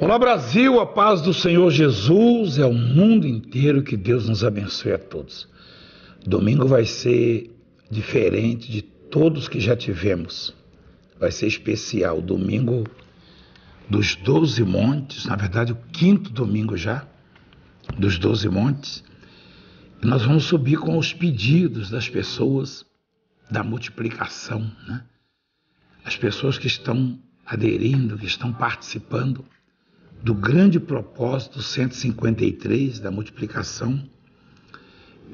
Olá Brasil, a paz do Senhor Jesus é o mundo inteiro, que Deus nos abençoe a todos. Domingo vai ser diferente de todos que já tivemos, vai ser especial, domingo dos 12 montes, na verdade o quinto domingo já, dos 12 montes, e nós vamos subir com os pedidos das pessoas da multiplicação, né? As pessoas que estão aderindo, que estão participando do grande propósito 153 da multiplicação,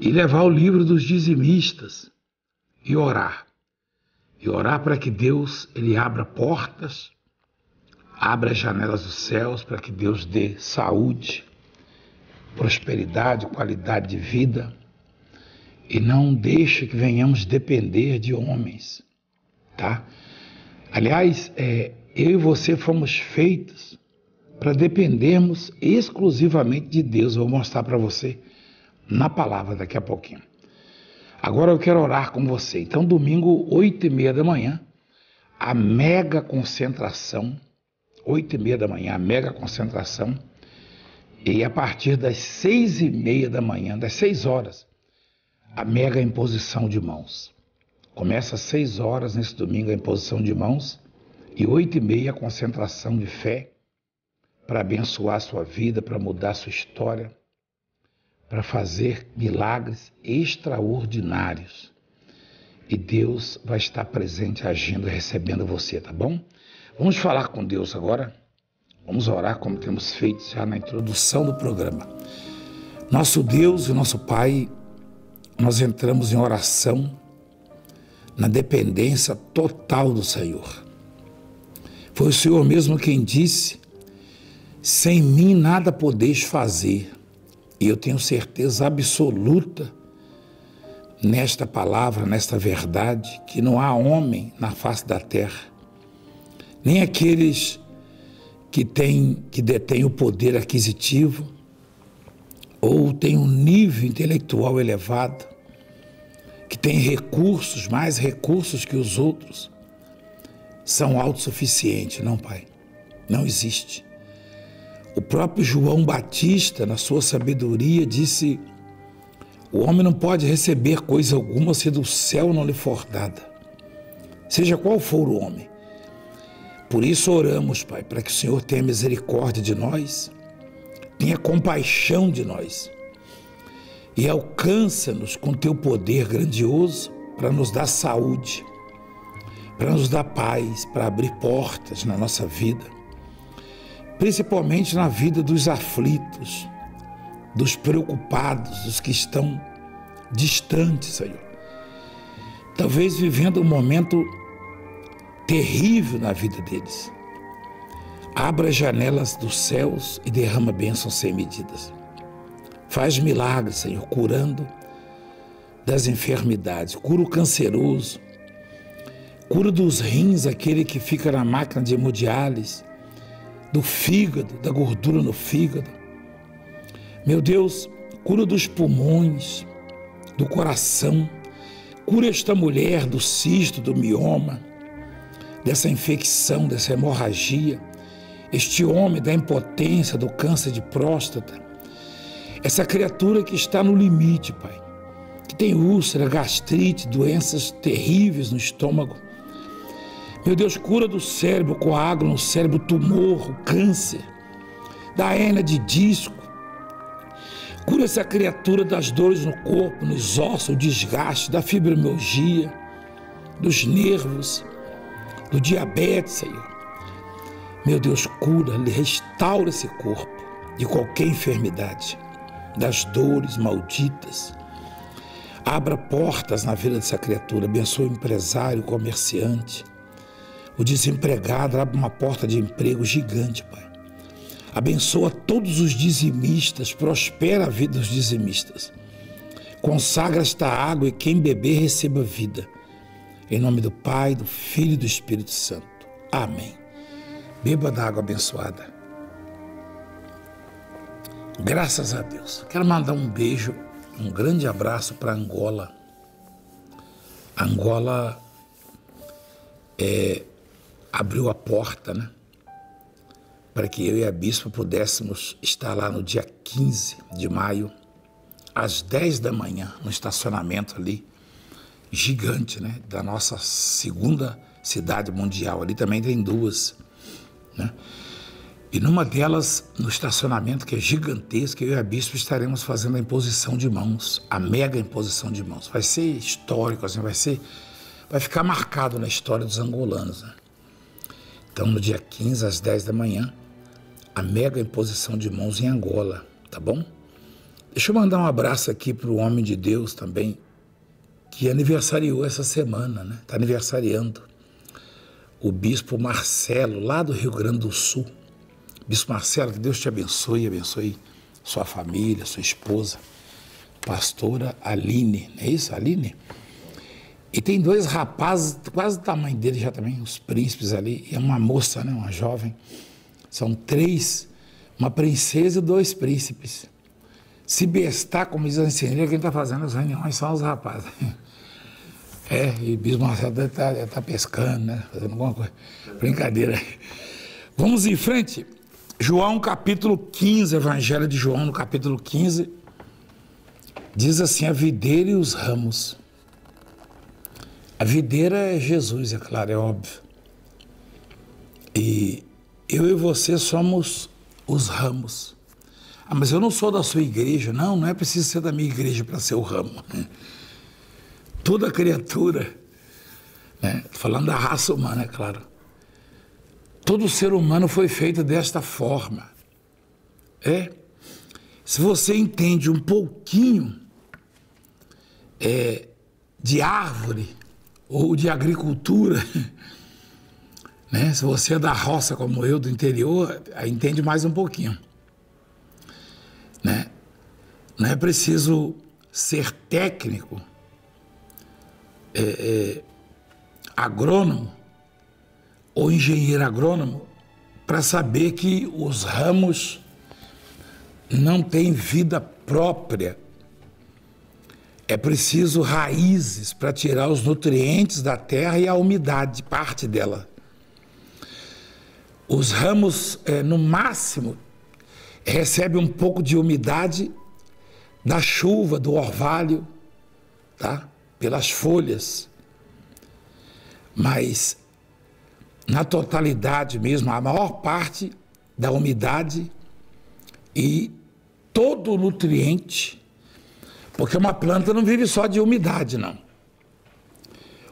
e levar o livro dos dizimistas e orar para que Deus ele abra portas, abra as janelas dos céus, para que Deus dê saúde, prosperidade, qualidade de vida, e não deixe que venhamos depender de homens, tá? Aliás, eu e você fomos feitos para dependermos exclusivamente de Deus. Eu vou mostrar para você na palavra daqui a pouquinho. Agora eu quero orar com você. Então, domingo, 8h30 da manhã, a mega concentração, 8h30 da manhã, a mega concentração, e a partir das 6h30 da manhã, das 6 horas, a mega imposição de mãos. Começa às 6 horas nesse domingo a imposição de mãos, e 8h30 a concentração de fé, para abençoar a sua vida, para mudar a sua história, para fazer milagres extraordinários. E Deus vai estar presente, agindo, recebendo você, tá bom? Vamos falar com Deus agora. Vamos orar como temos feito já na introdução do programa. Nosso Deus e nosso Pai, nós entramos em oração, na dependência total do Senhor. Foi o Senhor mesmo quem disse: sem mim nada podeis fazer. E eu tenho certeza absoluta nesta palavra, nesta verdade, que não há homem na face da terra, nem aqueles que detêm o poder aquisitivo ou têm um nível intelectual elevado, que têm recursos, mais recursos que os outros, são autossuficientes. Não, Pai, não existe. O próprio João Batista, na sua sabedoria, disse: o homem não pode receber coisa alguma se do céu não lhe for dada, seja qual for o homem. Por isso oramos, Pai, para que o Senhor tenha misericórdia de nós, tenha compaixão de nós e alcança-nos com teu poder grandioso para nos dar saúde, para nos dar paz, para abrir portas na nossa vida, principalmente na vida dos aflitos, dos preocupados, dos que estão distantes, Senhor. Talvez vivendo um momento terrível na vida deles. Abra as janelas dos céus e derrama bênçãos sem medidas. Faz milagres, Senhor, curando das enfermidades. Cura o canceroso, cura dos rins aquele que fica na máquina de hemodiálise, do fígado, da gordura no fígado. Meu Deus, cura dos pulmões, do coração. Cura esta mulher do cisto, do mioma, dessa infecção, dessa hemorragia. Este homem da impotência, do câncer de próstata. Essa criatura que está no limite, Pai, que tem úlcera, gastrite, doenças terríveis no estômago. Meu Deus, cura do cérebro, coágulo no cérebro, tumor, câncer, da hérnia de disco. Cura essa criatura das dores no corpo, nos ossos, o desgaste, da fibromialgia, dos nervos, do diabetes, Senhor. Meu Deus, cura, restaura esse corpo de qualquer enfermidade, das dores malditas. Abra portas na vida dessa criatura, abençoe o empresário, o comerciante, o desempregado, abre uma porta de emprego gigante, Pai. Abençoa todos os dizimistas, prospera a vida dos dizimistas. Consagra esta água e quem beber receba vida. Em nome do Pai, do Filho e do Espírito Santo. Amém. Beba da água abençoada. Graças a Deus. Quero mandar um beijo, um grande abraço para Angola. Angola abriu a porta, né? para que eu e a bispa pudéssemos estar lá no dia 15 de maio, às 10 da manhã, no estacionamento ali, gigante, né, da nossa segunda cidade mundial. Ali também tem duas, né? E numa delas, no estacionamento, que é gigantesco, eu e a bispa estaremos fazendo a imposição de mãos, a mega imposição de mãos. Vai ser histórico, assim, vai ficar marcado na história dos angolanos, né? Então, no dia 15, às 10 da manhã, a mega imposição de mãos em Angola, tá bom? Deixa eu mandar um abraço aqui para o homem de Deus também, que aniversariou essa semana, né? Está aniversariando. O bispo Marcelo, lá do Rio Grande do Sul. Bispo Marcelo, que Deus te abençoe, abençoe sua família, sua esposa, pastora Aline, não é isso, Aline? E tem dois rapazes, quase do tamanho dele já também, os príncipes ali, e uma moça, né, uma jovem. São três, uma princesa e dois príncipes. Se bestar, como diz a ensineira, quem está fazendo as reuniões são os rapazes. E Bispo Marcelo deve estar pescando, né, fazendo alguma coisa. Brincadeira. Vamos em frente. João capítulo 15, Evangelho de João no capítulo 15, diz assim: a videira e os ramos. A videira é Jesus, é claro, é óbvio. E eu e você somos os ramos. Ah, mas eu não sou da sua igreja. Não, não é preciso ser da minha igreja para ser o ramo. Toda criatura, né? Falando da raça humana, é claro. Todo ser humano foi feito desta forma. Se você entende um pouquinho de árvore ou de agricultura, né? Se você é da roça como eu, do interior, aí entende mais um pouquinho, né? Não é preciso ser técnico, agrônomo ou engenheiro agrônomo para saber que os ramos não têm vida própria. É preciso raízes para tirar os nutrientes da terra e a umidade, parte dela. Os ramos, no máximo, recebem um pouco de umidade da chuva, do orvalho, tá? Pelas folhas. Mas, na totalidade mesmo, a maior parte da umidade e todo o nutriente, porque uma planta não vive só de umidade, não.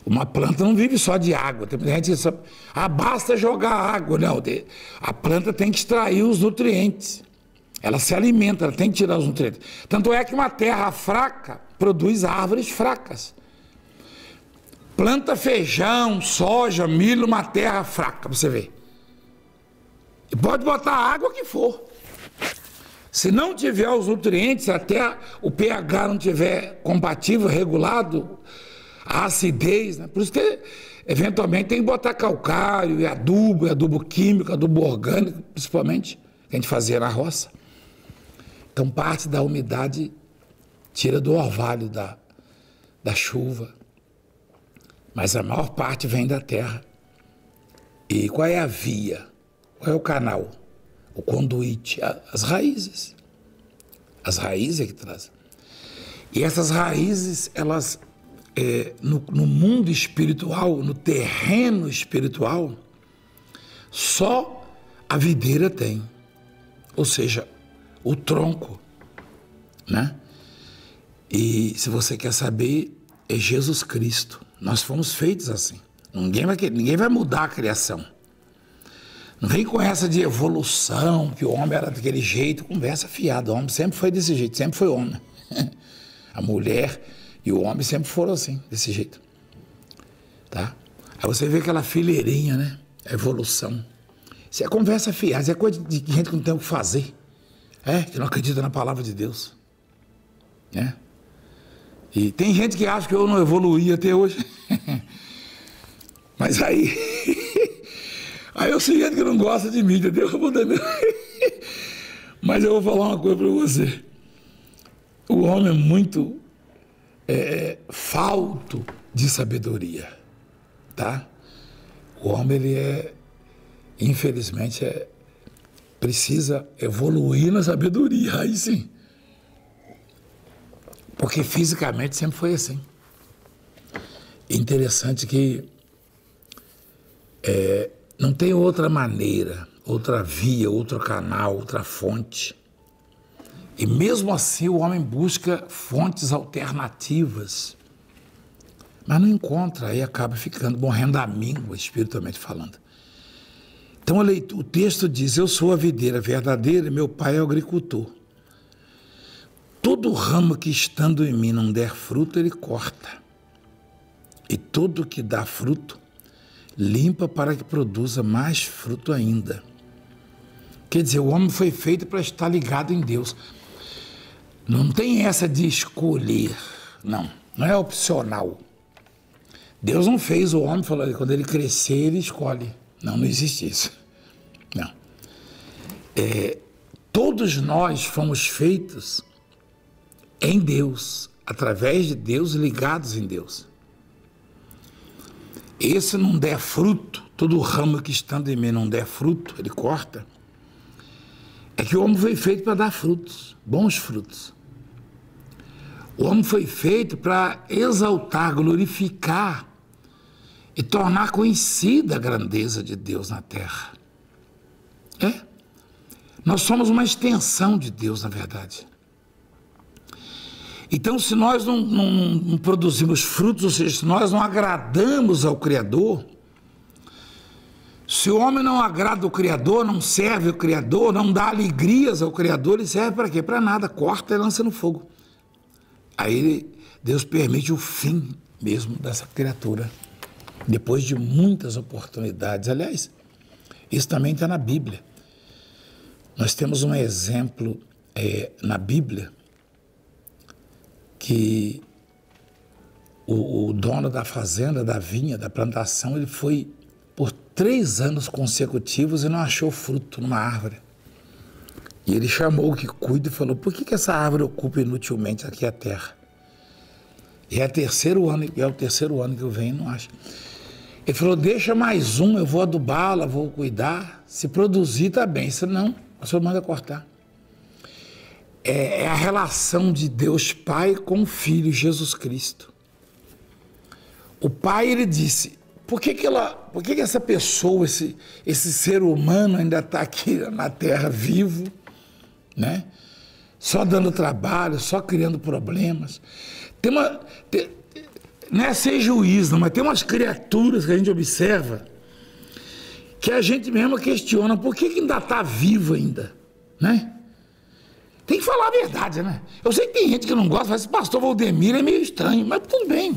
Uma planta não vive só de água. Tem gente que sabe, basta jogar água. Não, a planta tem que extrair os nutrientes. Ela se alimenta, ela tem que tirar os nutrientes. Tanto é que uma terra fraca produz árvores fracas. Planta feijão, soja, milho, uma terra fraca, você vê. E pode botar a água que for. Se não tiver os nutrientes, até o pH não tiver compatível, regulado, a acidez, né? Por isso que, eventualmente, tem que botar calcário, e adubo químico, adubo orgânico, principalmente, que a gente fazia na roça. Então, parte da umidade tira do orvalho da chuva. Mas a maior parte vem da terra. E qual é a via? Qual é o canal? O conduíte? As raízes. As raízes é que trazem. E essas raízes, elas, no mundo espiritual, no terreno espiritual, só a videira tem. Ou seja, o tronco, né? E se você quer saber, é Jesus Cristo. Nós fomos feitos assim. Ninguém vai mudar a criação. Não vem com essa de evolução, que o homem era daquele jeito, conversa fiada. O homem sempre foi desse jeito, sempre foi homem. A mulher e o homem sempre foram assim, desse jeito. Tá? Aí você vê aquela fileirinha, né? A evolução. Isso é conversa fiada, isso é coisa de gente que não tem o que fazer. Que não acredita na palavra de Deus. Né? E tem gente que acha que eu não evoluí até hoje. Mas aí eu sei gente que não gosta de mim, entendeu? Mas eu vou falar uma coisa para você. O homem é muito falto de sabedoria, tá? O homem, ele infelizmente, precisa evoluir na sabedoria, aí sim. Porque fisicamente sempre foi assim. Interessante que não tem outra maneira, outra via, outro canal, outra fonte. E mesmo assim o homem busca fontes alternativas, mas não encontra, aí acaba ficando morrendo à míngua, espiritualmente falando. Então o texto diz: eu sou a videira verdadeira e meu pai é o agricultor. Todo ramo que estando em mim não der fruto, ele corta. E todo que dá fruto, limpa para que produza mais fruto ainda. Quer dizer, o homem foi feito para estar ligado em Deus. Não tem essa de escolher, não é opcional. Deus não fez o homem, falou, quando ele crescer, ele escolhe. Não existe isso. Não. Todos nós fomos feitos em Deus, através de Deus, ligados em Deus. Esse não der fruto, todo ramo que estando em mim não der fruto, ele corta. É que o homem foi feito para dar frutos, bons frutos. O homem foi feito para exaltar, glorificar e tornar conhecida a grandeza de Deus na terra. Nós somos uma extensão de Deus, na verdade. Então, se nós não produzimos frutos, ou seja, se nós não agradamos ao Criador, se o homem não agrada o Criador, não serve o Criador, não dá alegrias ao Criador, ele serve para quê? Para nada, corta e lança no fogo. Aí Deus permite o fim mesmo dessa criatura, depois de muitas oportunidades. Aliás, isso também está na Bíblia. Nós temos um exemplo na Bíblia que o dono da fazenda, da vinha, da plantação, ele foi por 3 anos consecutivos e não achou fruto numa árvore. E ele chamou o que cuida e falou: por que essa árvore ocupa inutilmente aqui a terra? E é o terceiro ano que eu venho e não acho. Ele falou: deixa mais um, eu vou adubá-la, vou cuidar. Se produzir, está bem. Se não, o senhor manda cortar. É a relação de Deus Pai com o Filho Jesus Cristo. O Pai, ele disse: por que essa pessoa, esse ser humano ainda está aqui na terra vivo, né? Só dando trabalho, só criando problemas. Não é ser juiz, não, mas tem umas criaturas que a gente observa que a gente mesmo questiona por que ainda está vivo ainda, né? Tem que falar a verdade, né? Eu sei que tem gente que não gosta, mas esse pastor Valdemiro é meio estranho, mas tudo bem.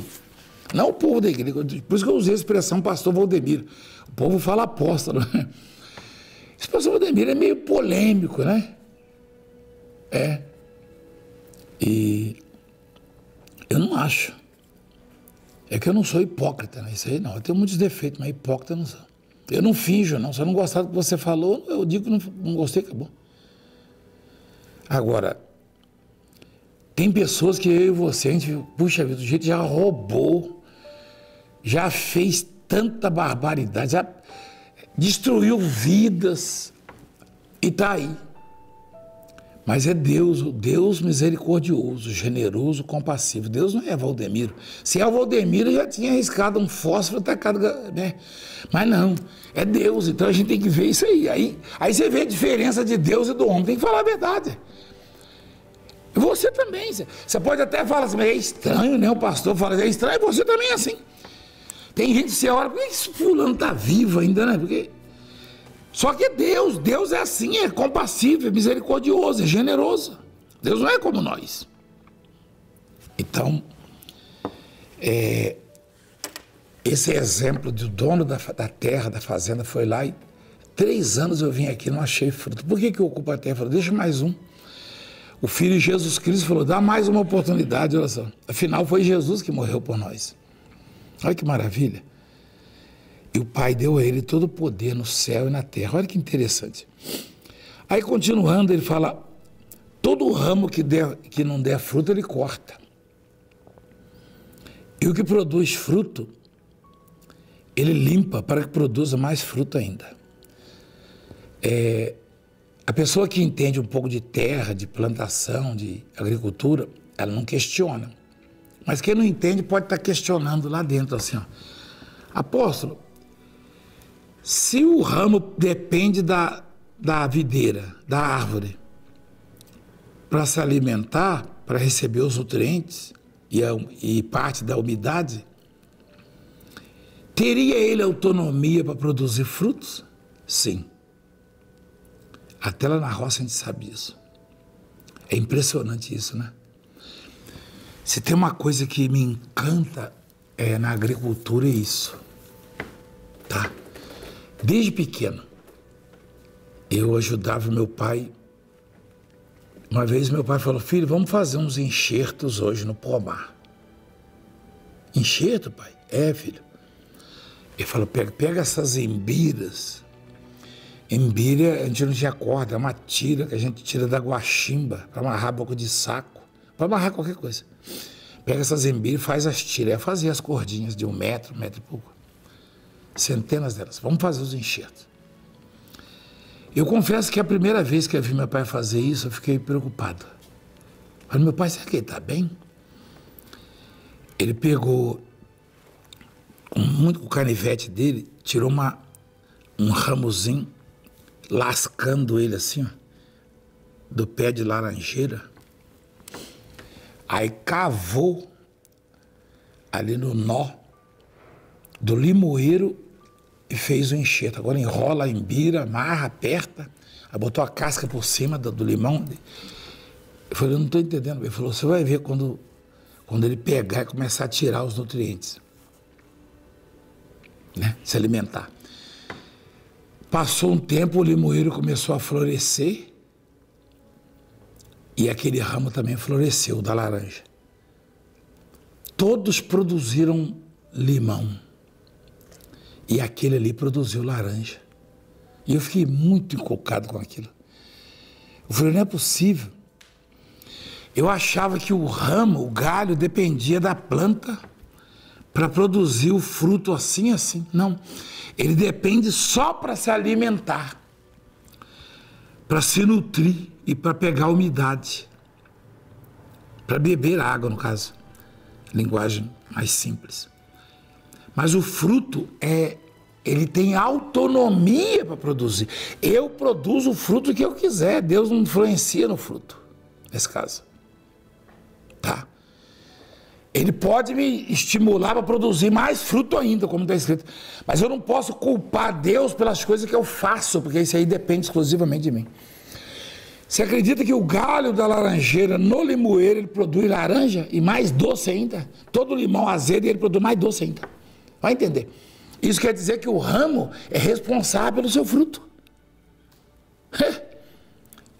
Não o povo da igreja, por isso que eu usei a expressão pastor Valdemiro. O povo fala apóstolo, né? Esse pastor Valdemiro é meio polêmico, né? E eu não acho. É que eu não sou hipócrita, né? Isso aí não. Eu tenho muitos defeitos, mas hipócrita eu não sou. Eu não finjo, não. Se eu não gostar do que você falou, eu digo que não gostei, acabou. Agora, tem pessoas que eu e você, a gente, puxa vida, o jeito já roubou, já fez tanta barbaridade, já destruiu vidas e está aí. Mas é Deus, o Deus misericordioso, generoso, compassivo. Deus não é Valdemiro. Se é o Valdemiro, já tinha arriscado um fósforo, tacado, né? Mas não, é Deus. Então a gente tem que ver isso aí. Aí você vê a diferença de Deus e do homem. Tem que falar a verdade. E você também. Você pode até falar assim, mas é estranho, né? O pastor fala, é estranho, e você também é assim. Tem gente que você olha, por que esse fulano está vivo ainda, né? Porque... Só que Deus é assim, é compassivo, é misericordioso, é generoso. Deus não é como nós. Então, esse exemplo do dono da terra, da fazenda, foi lá e 3 anos eu vim aqui e não achei fruto. Por que eu ocupo a terra? Falou, deixa mais um. O Filho Jesus Cristo falou, dá mais uma oportunidade, olha só. Afinal, foi Jesus que morreu por nós. Olha que maravilha. E o Pai deu a ele todo o poder no céu e na terra. Olha que interessante. Aí, continuando, ele fala, todo ramo que não der fruto, ele corta. E o que produz fruto, ele limpa para que produza mais fruto ainda. A pessoa que entende um pouco de terra, de plantação, de agricultura, ela não questiona. Mas quem não entende pode estar questionando lá dentro, assim, ó. Apóstolo, se o ramo depende da videira, da árvore, para se alimentar, para receber os nutrientes e parte da umidade, teria ele autonomia para produzir frutos? Sim. Até lá na roça a gente sabe isso. É impressionante isso, né? Se tem uma coisa que me encanta na agricultura, é isso. Tá? Desde pequeno, eu ajudava meu pai. Uma vez meu pai falou, filho, vamos fazer uns enxertos hoje no pomar. Enxerto, pai? É, filho. Ele falou, pega essas embiras. Embira, a gente não tinha corda, é uma tira que a gente tira da guaximba para amarrar boca de saco, para amarrar qualquer coisa. Pega essas embiras e faz as tiras. Eu fazia as cordinhas de 1 metro, 1 metro e pouco. Centenas delas. Vamos fazer os enxertos. Eu confesso que a primeira vez que eu vi meu pai fazer isso, eu fiquei preocupado. Falei, meu pai, será que ele está bem? Ele pegou com o canivete dele, tirou um ramozinho, lascando ele assim, ó, do pé de laranjeira. Aí cavou ali no nó do limoeiro e fez o enxerto. Agora enrola a embira, amarra, aperta, aí botou a casca por cima do limão. Eu falei, eu não estou entendendo. Ele falou, você vai ver quando ele pegar e começar a tirar os nutrientes, né? Se alimentar. Passou um tempo, o limoeiro começou a florescer e aquele ramo também floresceu, da laranja. Todos produziram limão e aquele ali produziu laranja. E eu fiquei muito encucado com aquilo. Eu falei, não é possível. Eu achava que o ramo, o galho, dependia da planta para produzir o fruto assim, assim. Não, ele depende só para se alimentar, para se nutrir e para pegar umidade, para beber água, no caso, linguagem mais simples. Mas o fruto ele tem autonomia para produzir. Eu produzo o fruto que eu quiser, Deus não influencia no fruto, nesse caso. Tá? Ele pode me estimular para produzir mais fruto ainda, como está escrito. Mas eu não posso culpar Deus pelas coisas que eu faço, porque isso aí depende exclusivamente de mim. Você acredita que o galho da laranjeira no limoeiro ele produz laranja e mais doce ainda? Todo limão azedo e ele produz mais doce ainda. Vai entender? Isso quer dizer que o ramo é responsável pelo seu fruto.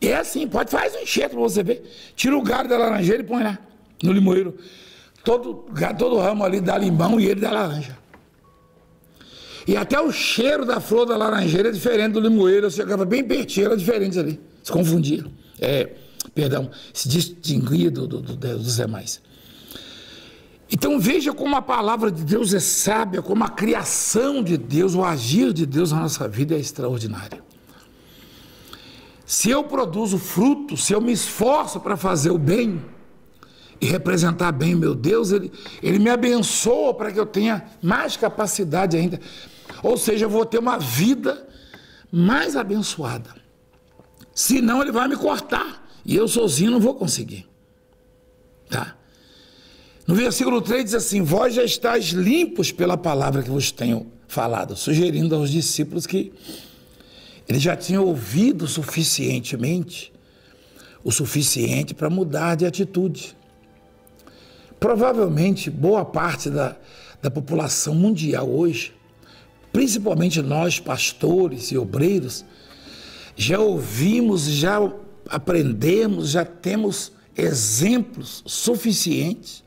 E é assim, fazer um enxerto para você ver. Tira o galho da laranjeira e põe lá no limoeiro. Todo ramo ali dá limão e ele dá laranja. E até o cheiro da flor da laranjeira é diferente do limoeiro. Eu chegava bem pertinho, era diferente ali. Se confundia. Se distinguia dos demais. Então veja como a palavra de Deus é sábia, como a criação de Deus, o agir de Deus na nossa vida é extraordinário. Se eu produzo fruto, se eu me esforço para fazer o bem e representar bem meu Deus, ele me abençoa para que eu tenha mais capacidade ainda. Ou seja, eu vou ter uma vida mais abençoada. Senão ele vai me cortar e eu sozinho não vou conseguir. Tá? No versículo 3 diz assim, vós já estáis limpos pela palavra que vos tenho falado, sugerindo aos discípulos que eles já tinham ouvido suficientemente, o suficiente para mudar de atitude. Provavelmente, boa parte da população mundial hoje, principalmente nós, pastores e obreiros, já ouvimos, já aprendemos, já temos exemplos suficientes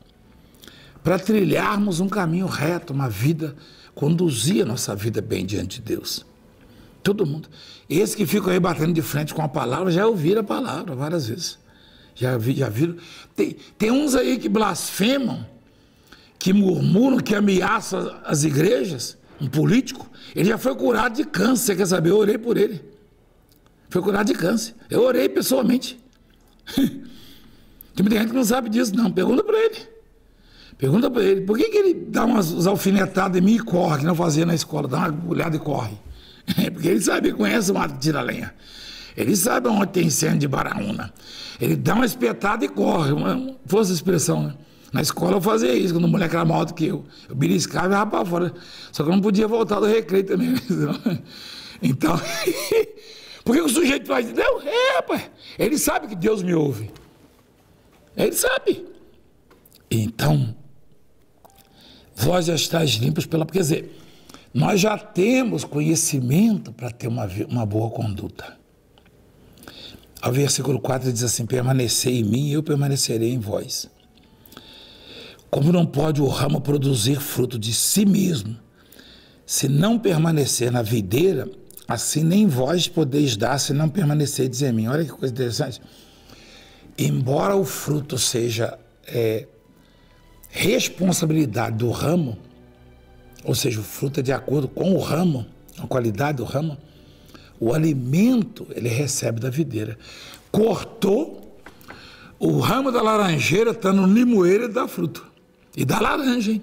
para trilharmos um caminho reto, uma vida, conduzir a nossa vida bem diante de Deus. Todo mundo. Esses que ficam aí batendo de frente com a palavra, já ouviram a palavra várias vezes. Já viram. Tem uns aí que blasfemam, que murmuram, que ameaçam as igrejas. Um político, ele já foi curado de câncer, quer saber? Eu orei por ele. Foi curado de câncer. Eu orei pessoalmente. Tem muita gente que não sabe disso, não. Pergunta para ele. Pergunta para ele. Por que ele dá umas alfinetadas em mim e corre, que não fazia na escola? Dá uma olhada e corre. Porque ele sabe, ele conhece o mato que tira lenha. Ele sabe onde tem incêndio de baraúna. Ele dá uma espetada e corre. Força de expressão, né? Na escola eu fazia isso, quando o moleque era maior do que eu. Eu beliscava e ia para fora. Só que eu não podia voltar do recreio também. Então, por que o sujeito faz? Não, rapaz. Ele sabe que Deus me ouve. Ele sabe. Então, vós já estáis limpos pela... Quer dizer, nós já temos conhecimento para ter uma boa conduta. O versículo 4 diz assim: permanecei em mim e eu permanecerei em vós. Como não pode o ramo produzir fruto de si mesmo, se não permanecer na videira, assim nem vós podeis dar se não permanecerdes em mim. Olha que coisa interessante. Embora o fruto seja responsabilidade do ramo, ou seja, o fruto é de acordo com o ramo, a qualidade do ramo, o alimento ele recebe da videira. Cortou, o ramo da laranjeira está no limoeiro e dá fruto. E dá laranja, hein?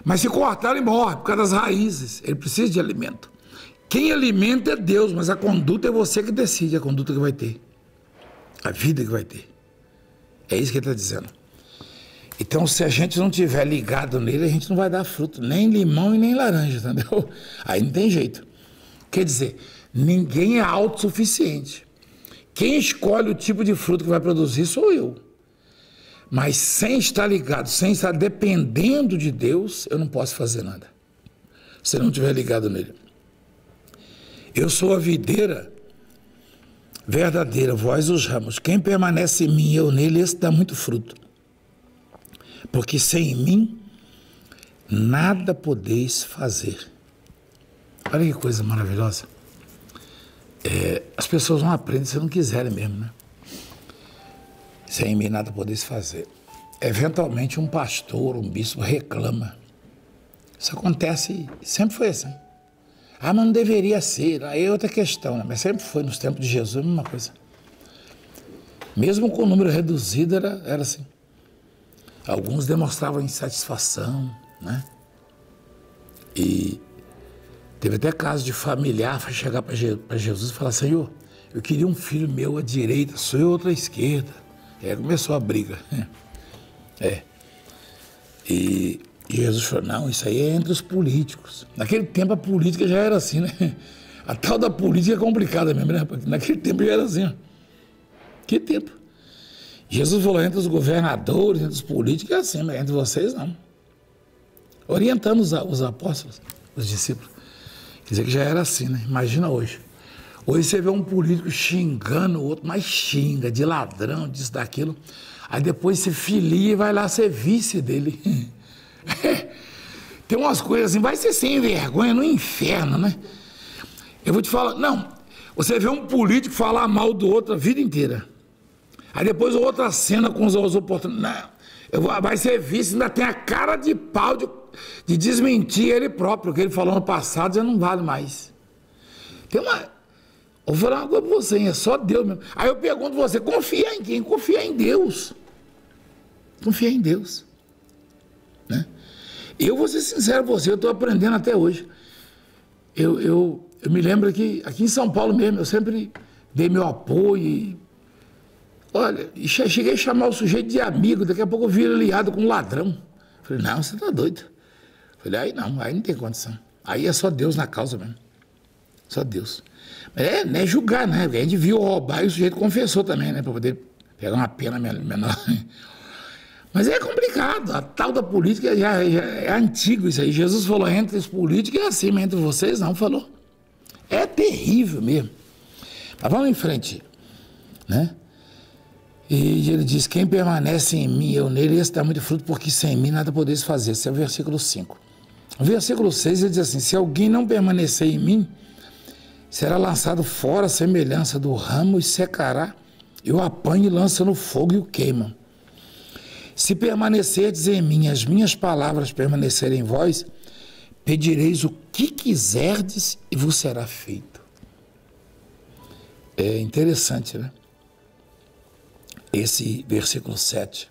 Mas se cortar, ele morre por causa das raízes. Ele precisa de alimento. Quem alimenta é Deus, mas a conduta é você que decide a conduta que vai ter. A vida que vai ter. É isso que ele está dizendo. Então, se a gente não tiver ligado nele, a gente não vai dar fruto. Nem limão e nem laranja, entendeu? Aí não tem jeito. Quer dizer, ninguém é autossuficiente. Quem escolhe o tipo de fruto que vai produzir sou eu. Mas sem estar ligado, sem estar dependendo de Deus, eu não posso fazer nada. Se não estiver ligado nele. Eu sou a videira verdadeira, vós os ramos. Quem permanece em mim e eu nele, esse dá muito fruto. Porque sem mim, nada podeis fazer. Olha que coisa maravilhosa. As pessoas não aprendem se não quiserem mesmo, né? Sem mim nada podeis fazer. Eventualmente um pastor, um bispo reclama. Isso acontece, sempre foi assim. Ah, mas não deveria ser, aí é outra questão, né? Mas sempre foi, nos tempos de Jesus, a mesma coisa. Mesmo com o número reduzido, era assim. Alguns demonstravam insatisfação, né? E teve até caso de familiar chegar para Jesus e falar: Senhor, eu queria um filho meu à direita, sou eu outro à esquerda. Aí começou a briga. E Jesus falou: não, isso aí é entre os políticos. Naquele tempo a política já era assim, né? A tal da política é complicada mesmo, né? Porque naquele tempo já era assim, ó. Que tempo? Jesus falou entre os governadores, entre os políticos, é assim, mas entre vocês não. Orientando os apóstolos, os discípulos. Quer dizer que já era assim, né? Imagina hoje. Hoje você vê um político xingando o outro, mas xinga, de ladrão, disso, daquilo. Aí depois se filia e vai lá ser vice dele. Tem umas coisas assim, vai ser sem vergonha no inferno, né? Eu vou te falar, não, você vê um político falar mal do outro a vida inteira. Aí depois outra cena com os oportunidades. Não, vai ser vice, ainda tem a cara de pau de desmentir ele próprio. O que ele falou no passado já não vale mais. Vou falar uma coisa para você, é só Deus mesmo. Aí eu pergunto você, confia em quem? Confia em Deus. Confia em Deus. Né? Eu vou ser sincero com você, eu estou aprendendo até hoje. Eu me lembro que aqui em São Paulo mesmo, eu sempre dei meu apoio. Olha, cheguei a chamar o sujeito de amigo, daqui a pouco eu viro aliado com um ladrão. Falei: não, você está doido. Falei: aí não tem condição. Aí é só Deus na causa mesmo. Só Deus. Mas não é julgar, né? Porque a gente viu roubar e o sujeito confessou também, né? Para poder pegar uma pena menor. Mas é complicado. A tal da política já é antigo isso aí. Jesus falou: entre os políticos é assim, mas entre vocês não, falou. É terrível mesmo. Mas vamos em frente, né? E ele diz: quem permanece em mim, eu nele, esse dá muito fruto, porque sem mim nada podeis fazer. Esse é o versículo 5. O versículo 6 ele diz assim: se alguém não permanecer em mim, será lançado fora a semelhança do ramo e secará, eu apanho e lanço no fogo e o queimam. Se permanecerdes em mim, as minhas palavras permanecerem em vós, pedireis o que quiserdes e vos será feito. É interessante, né? Esse versículo 7.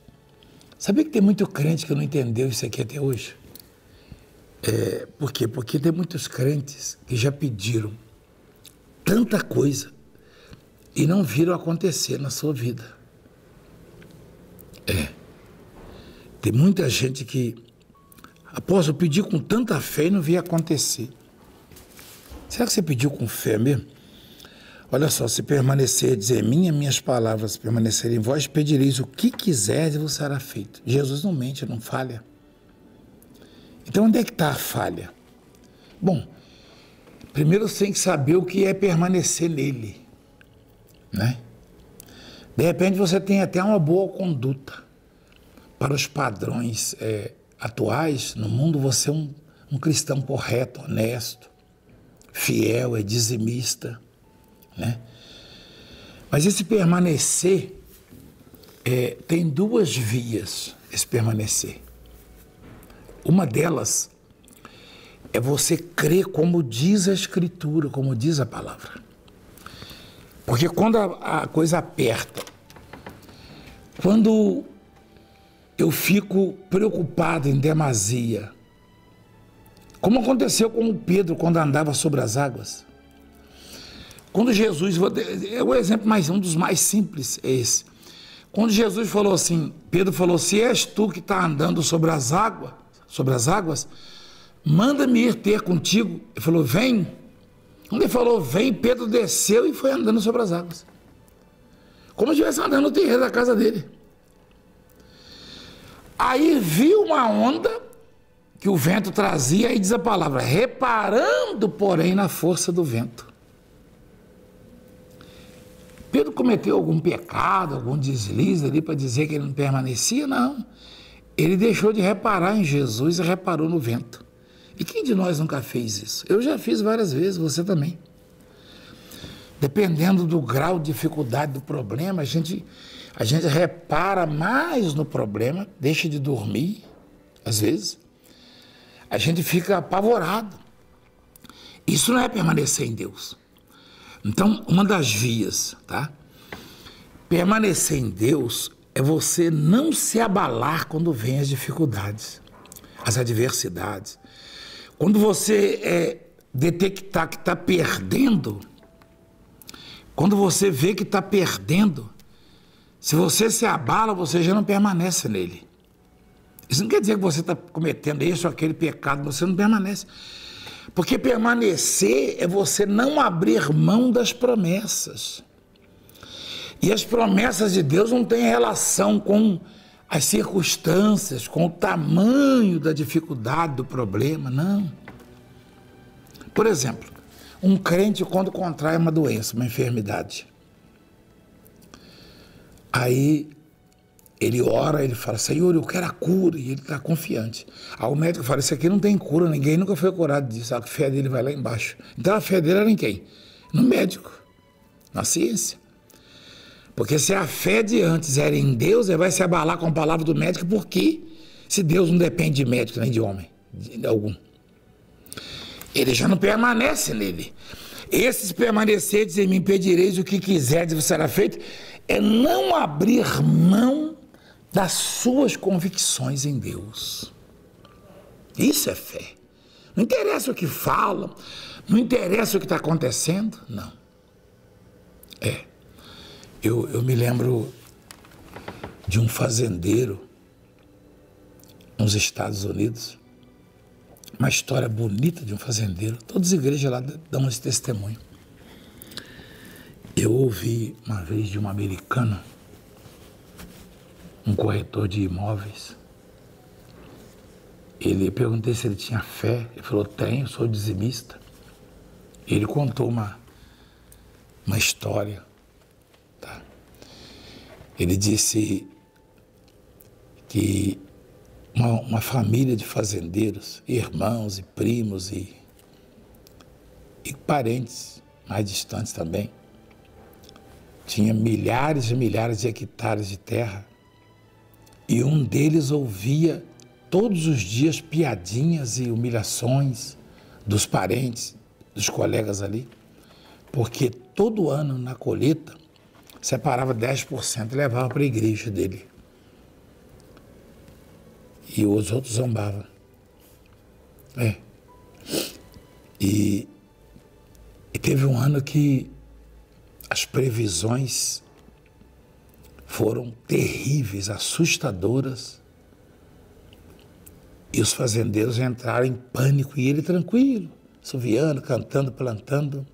Sabia que tem muito crente que não entendeu isso aqui até hoje? Por quê? Porque tem muitos crentes que já pediram tanta coisa e não viram acontecer na sua vida. Tem muita gente que, após eu pedir com tanta fé e não vi acontecer. Será que você pediu com fé mesmo? Olha só, se permanecerdes em mim, as minhas palavras permanecerem em vós, pedireis o que quiserdes e vos será feito. Jesus não mente, não falha. Então, onde é que está a falha? Bom, primeiro você tem que saber o que é permanecer nele, né? De repente você tem até uma boa conduta. Para os padrões atuais, no mundo, você é um cristão correto, honesto, fiel, é dizimista, né? Mas esse permanecer tem duas vias, esse permanecer. Uma delas é você crer como diz a Escritura, como diz a palavra. Porque quando a coisa aperta, quando eu fico preocupado em demasia, como aconteceu com o Pedro quando andava sobre as águas. Quando Jesus, é o exemplo um dos mais simples é esse. Quando Jesus falou assim, Pedro falou, se és tu que está andando sobre as águas, manda-me ir ter contigo. Ele falou, vem. Quando ele falou, vem, Pedro desceu e foi andando sobre as águas. Como se estivesse andando no terreiro da casa dele. Aí viu uma onda que o vento trazia, aí diz a palavra, reparando, porém, na força do vento. Pedro cometeu algum pecado, algum deslize ali para dizer que ele não permanecia? Não. Ele deixou de reparar em Jesus e reparou no vento. E quem de nós nunca fez isso? Eu já fiz várias vezes, você também. Dependendo do grau de dificuldade do problema, a gente repara mais no problema, deixa de dormir, às vezes. A gente fica apavorado. Isso não é permanecer em Deus. Então, uma das vias, tá? Permanecer em Deus é você não se abalar quando vem as dificuldades, as adversidades. Quando você detectar que está perdendo, quando você vê que está perdendo, se você se abala, você já não permanece nele. Isso não quer dizer que você está cometendo esse ou aquele pecado, você não permanece. Porque permanecer é você não abrir mão das promessas. E as promessas de Deus não têm relação com as circunstâncias, com o tamanho da dificuldade do problema, não. Por exemplo, um crente quando contrai uma doença, uma enfermidade, aí ele ora, ele fala, Senhor, eu quero a cura, e ele está confiante. Aí o médico fala, isso aqui não tem cura, ninguém nunca foi curado disso, a fé dele vai lá embaixo. Então a fé dele era em quem? No médico, na ciência. Porque se a fé de antes era em Deus, ele vai se abalar com a palavra do médico, porque se Deus não depende de médico nem de homem, de algum. Ele já não permanece nele. Esses permaneceres em mim pedireis o que quiserdes e vos será feito, é não abrir mão das suas convicções em Deus. Isso é fé. Não interessa o que falam, não interessa o que está acontecendo, não. Eu me lembro de um fazendeiro nos Estados Unidos, uma história bonita de um fazendeiro, todas as igrejas lá dão esse testemunho. Eu ouvi uma vez de um americano, um corretor de imóveis, ele perguntei se ele tinha fé, ele falou, tenho, sou dizimista. Ele contou uma história, tá? Ele disse que uma família de fazendeiros, irmãos e primos e parentes mais distantes também, tinha milhares e milhares de hectares de terra e um deles ouvia todos os dias piadinhas e humilhações dos parentes, dos colegas ali, porque todo ano na colheita, separava 10% e levava para a igreja dele. E os outros zombavam. E teve um ano que as previsões foram terríveis, assustadoras. E os fazendeiros entraram em pânico e ele tranquilo, assoviando, cantando, plantando.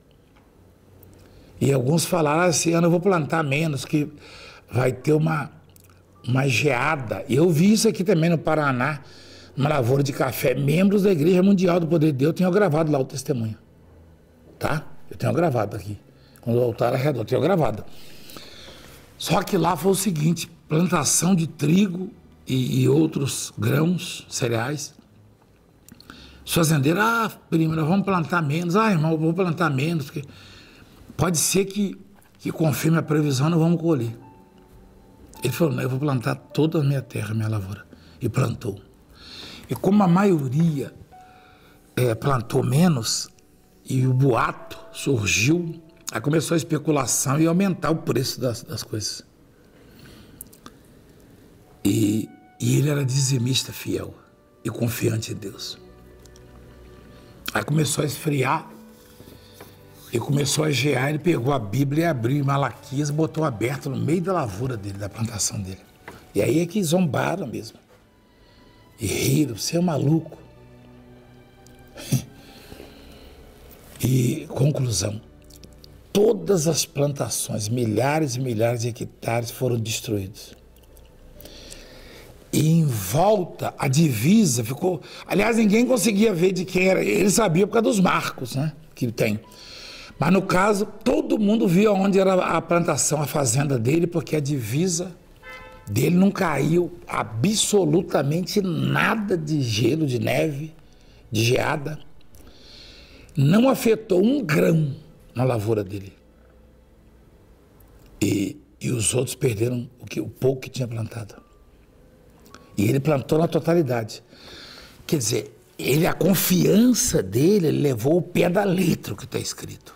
E alguns falaram, esse ano eu vou plantar menos, que vai ter uma geada. E eu vi isso aqui também no Paraná, numa lavoura de café. Membros da Igreja Mundial do Poder de Deus, eu tenho gravado lá o testemunho. Tá? Eu tenho gravado aqui. Quando o altar é redor, eu tenho gravado. Só que lá foi o seguinte, plantação de trigo e outros grãos, cereais. Os fazendeiros, primo, nós vamos plantar menos. Irmão, eu vou plantar menos, porque pode ser que confirme a previsão, nós vamos colher. Ele falou, não, eu vou plantar toda a minha terra, a minha lavoura. E plantou. E como a maioria plantou menos, e o boato surgiu, aí começou a especulação e aumentar o preço das coisas. E ele era dizimista fiel e confiante em Deus. Aí começou a esfriar e começou a gear. Ele pegou a Bíblia e abriu em Malaquias, botou aberto no meio da lavoura dele, da plantação dele. E aí é que zombaram mesmo. E riram, você é maluco. E conclusão, todas as plantações, milhares e milhares de hectares foram destruídos. E em volta, a divisa ficou... Aliás, ninguém conseguia ver de quem era. Ele sabia por causa dos marcos, né, que tem. Mas no caso, todo mundo via onde era a plantação, a fazenda dele, porque a divisa dele não caiu absolutamente nada de gelo, de neve, de geada. Não afetou um grão na lavoura dele. E os outros perderam o pouco que tinha plantado. E ele plantou na totalidade. Quer dizer, a confiança dele, ele levou o pé da letra, o que está escrito.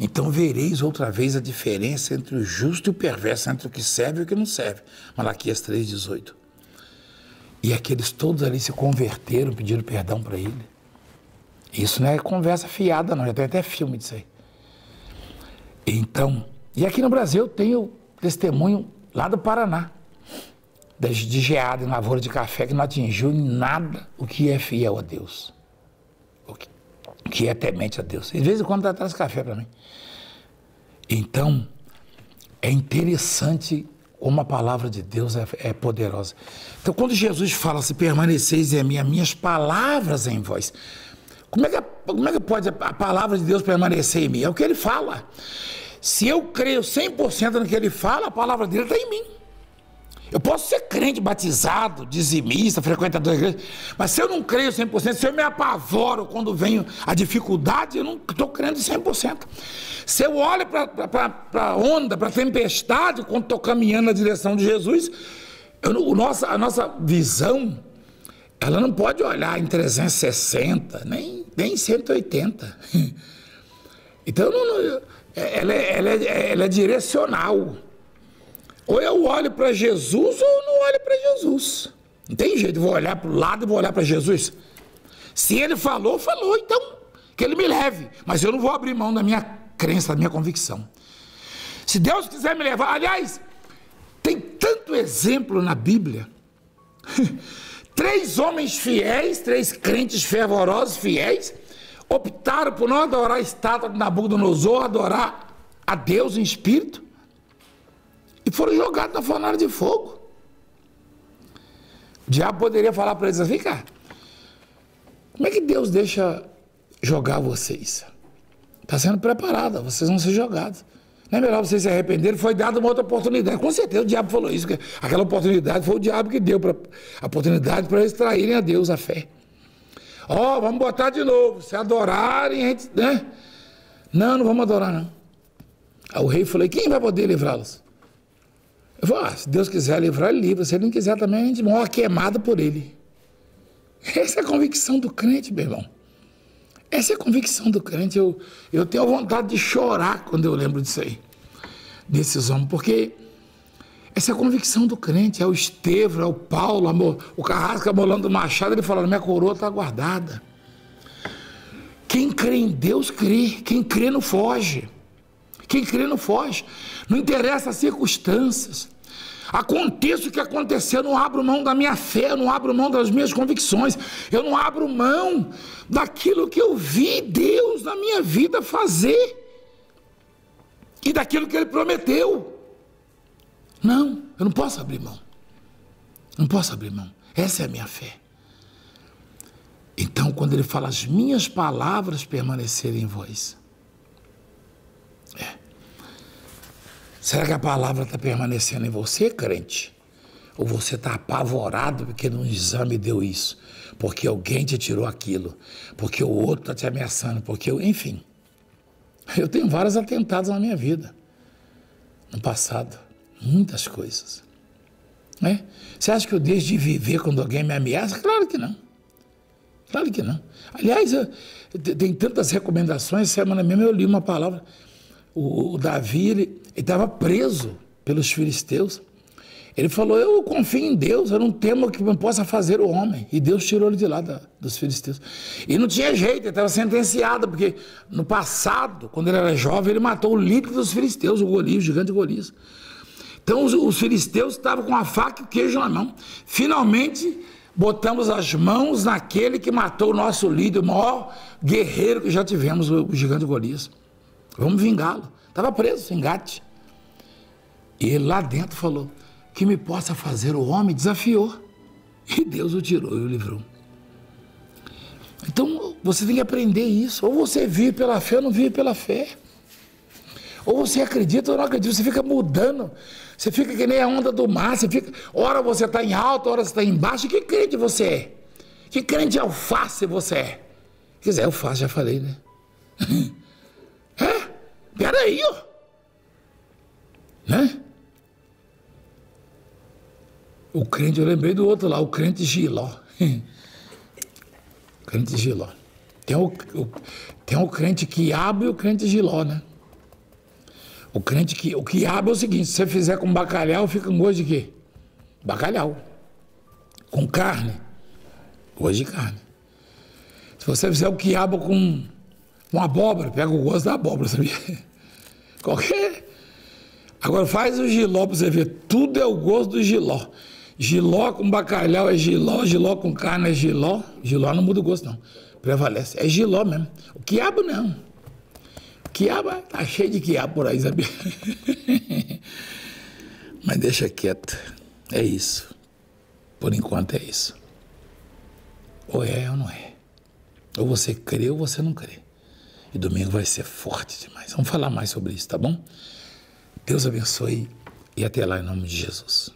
Então vereis outra vez a diferença entre o justo e o perverso, entre o que serve e o que não serve. Malaquias 3,18. E aqueles todos ali se converteram, pediram perdão para ele. Isso não é conversa fiada, não. Já tem até filme disso aí. Então, e aqui no Brasil eu tenho testemunho lá do Paraná, de geada em lavoura de café, que não atingiu em nada o que é fiel a Deus. O que é temente a Deus. De vez em quando traz café para mim. Então, é interessante como a palavra de Deus é poderosa. Então, quando Jesus fala, se permaneceis em mim, as minhas palavras em vós, como é que pode a palavra de Deus permanecer em mim? É o que ele fala. Se eu creio 100% no que ele fala, a palavra dele está em mim. Eu posso ser crente, batizado, dizimista, frequentador da igreja, mas se eu não creio 100%, se eu me apavoro quando vem a dificuldade, eu não estou crendo 100%. Se eu olho para a onda, para a tempestade, quando estou caminhando na direção de Jesus, a nossa visão, ela não pode olhar em 360, nem em 180. Então, ela é direcional. Ou eu olho para Jesus ou eu não olho para Jesus. Não tem jeito, eu vou olhar para o lado e vou olhar para Jesus. Se ele falou, então que ele me leve. Mas eu não vou abrir mão da minha crença, da minha convicção. Se Deus quiser me levar... Aliás, tem tanto exemplo na Bíblia. 3 homens fiéis, 3 crentes fervorosos, fiéis, optaram por não adorar a estátua de Nabucodonosor, adorar a Deus em espírito, e foram jogados na fornalha de fogo. O diabo poderia falar para eles assim, cara, como é que Deus deixa jogar vocês? Está sendo preparado, vocês vão ser jogados. Não é melhor vocês se arrependerem? Foi dada uma outra oportunidade. Com certeza o diabo falou isso, que aquela oportunidade foi o diabo que deu a oportunidade para eles traírem a Deus a fé. Vamos botar de novo, se adorarem, a gente, né? Não vamos adorar, não. Aí o rei falou, quem vai poder livrá-los? Eu falei, se Deus quiser livrar, ele livra. Se ele não quiser também, a gente morre queimado por ele. Essa é a convicção do crente, meu irmão. Essa é a convicção do crente. Eu tenho vontade de chorar quando eu lembro disso aí, desses homens, porque essa é a convicção do crente. É o Estevão, é o Paulo, o Carrasco amolando o machado, ele falando, minha coroa está guardada. Quem crê em Deus, crê. Quem crê não foge. Quem crê não foge. Não interessa as circunstâncias. Aconteça o que acontecer, eu não abro mão da minha fé, eu não abro mão das minhas convicções, eu não abro mão daquilo que eu vi Deus na minha vida fazer e daquilo que Ele prometeu. Não, eu não posso abrir mão. Não posso abrir mão. Essa é a minha fé. Então, quando Ele fala, as minhas palavras permanecerem em vós. Será que a palavra está permanecendo em você, crente? Ou você está apavorado porque num exame deu isso? Porque alguém te tirou aquilo? Porque o outro está te ameaçando? Enfim. Eu tenho vários atentados na minha vida. No passado. Muitas coisas. Né? Você acha que eu deixo de viver quando alguém me ameaça? Claro que não. Claro que não. Aliás, tem tantas recomendações. Semana mesmo eu li uma palavra. O Davi, ele estava preso pelos filisteus. Ele falou, eu confio em Deus, eu não temo que possa fazer o homem. E Deus tirou ele de lá dos filisteus. E não tinha jeito, ele estava sentenciado, porque no passado, quando ele era jovem, ele matou o líder dos filisteus, o Golias, o gigante Golias. Então os filisteus estavam com a faca e o queijo na mão. Finalmente, botamos as mãos naquele que matou o nosso líder, o maior guerreiro que já tivemos, o gigante Golias. Vamos vingá-lo. Estava preso, engate. E ele lá dentro falou, que me possa fazer o homem, desafiou. E Deus o tirou e o livrou. Então, você tem que aprender isso. Ou você vive pela fé ou não vive pela fé. Ou você acredita ou não acredita. Você fica mudando. Você fica que nem a onda do mar. Ora você está em alto, ora você está em baixo. Que crente você é? Que crente de alface você é? Quer dizer, alface, já falei, né? Peraí, ó. Né? O crente, eu lembrei do outro lá, o crente Giló. Crente Giló. Tem o crente quiabo e o crente Giló, né? O quiabo é o seguinte, se você fizer com bacalhau, fica com gosto de quê? Bacalhau. Com carne, gosto de carne. Se você fizer o quiabo com abóbora, pega o gosto da abóbora, sabia? Qualquer. Agora faz o Giló para você ver, tudo é o gosto do Giló. Giló com bacalhau é Giló, Giló com carne é Giló. Giló não muda o gosto, não. Prevalece. É Giló mesmo. O quiabo não. O quiabo tá cheio de quiabo por aí, sabia? Mas deixa quieto. É isso. Por enquanto é isso. Ou é ou não é. Ou você crê ou você não crê. E domingo vai ser forte demais. Vamos falar mais sobre isso, tá bom? Deus abençoe e até lá em nome de Jesus.